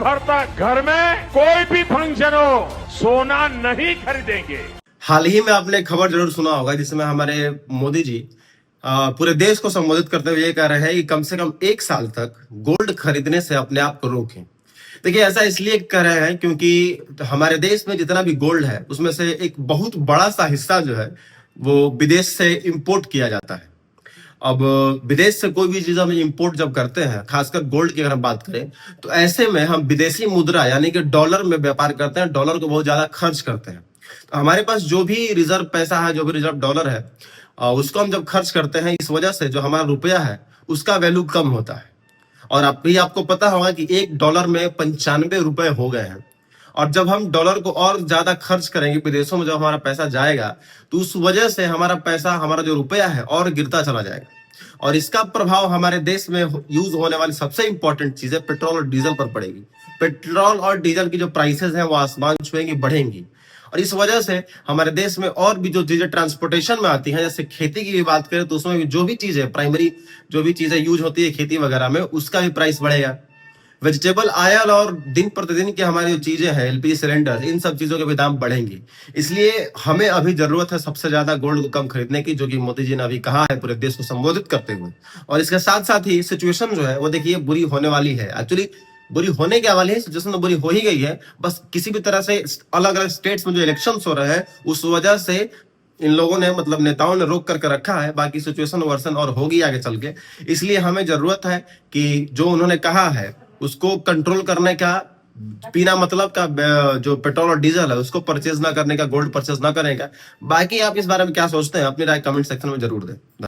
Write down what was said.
भर तक घर में कोई भी फंक्शन हो सोना नहीं खरीदेंगे। हाल ही में आपने एक खबर जरूर सुना होगा जिसमें हमारे मोदी जी पूरे देश को संबोधित करते हुए ये कह रहे हैं कि कम से कम 1 साल तक गोल्ड खरीदने से अपने आप को रोकें। देखिए, ऐसा इसलिए कर रहे हैं क्योंकि हमारे देश में जितना भी गोल्ड है उसमें से एक बहुत बड़ा सा हिस्सा जो है वो विदेश से इंपोर्ट किया जाता है। अब विदेश से कोई भी चीज हम इंपोर्ट जब करते हैं, खासकर गोल्ड की अगर हम बात करें, तो ऐसे में हम विदेशी मुद्रा यानी कि डॉलर में व्यापार करते हैं, डॉलर को बहुत ज्यादा खर्च करते हैं। तो हमारे पास जो भी रिजर्व पैसा है, जो भी रिजर्व डॉलर है, उसको हम जब खर्च करते हैं, इस वजह से जो हमारा रुपया है उसका वैल्यू कम होता है। और आपको पता होगा कि $1 में 95 रुपए हो गए हैं। और जब हम डॉलर को और ज्यादा खर्च करेंगे विदेशों में, जब हमारा पैसा जाएगा, तो उस वजह से हमारा पैसा, हमारा जो रुपया है, और गिरता चला जाएगा। और इसका प्रभाव हमारे देश में यूज होने वाली सबसे इंपॉर्टेंट चीज है पेट्रोल और डीजल पर पड़ेगी। पेट्रोल और डीजल की जो प्राइसेस हैं वो आसमान छुएंगी, बढ़ेंगी। और इस वजह से हमारे देश में और भी जो चीजें ट्रांसपोर्टेशन में आती हैं, जैसे खेती की भी बात करें तो उसमें भी जो भी चीजें प्राइमरी, जो भी चीजें यूज होती है खेती वगैरह में, उसका भी प्राइस बढ़ेगा। वेजिटेबल ऑयल और दिन प्रतिदिन की हमारी जो चीजें हैं, एलपीजी सिलेंडर, इन सब चीजों के भी दाम बढ़ेंगे। इसलिए हमें अभी जरूरत है सबसे ज्यादा गोल्ड को कम खरीदने की, जो कि मोदी जी ने अभी कहा है पूरे देश को संबोधित करते हुए। और इसके साथ साथ ही सिचुएशन जो है वो देखिए बुरी होने वाली है। एक्चुअली बुरी होने क्या वाली है, सिचुएशन तो बुरी हो ही गई है। बस किसी भी तरह से अलग अलग स्टेट्स में जो इलेक्शन हो रहे हैं उस वजह से इन लोगों ने, मतलब नेताओं ने, रोक करके रखा है। बाकी सिचुएशन वर्सन और होगी आगे चल के। इसलिए हमें जरूरत है कि जो उन्होंने कहा है उसको कंट्रोल करने का, बिना मतलब का जो पेट्रोल और डीजल है उसको परचेज ना करने का, गोल्ड परचेज ना करने का। बाकी आप इस बारे में क्या सोचते हैं, अपनी राय कमेंट सेक्शन में जरूर दें।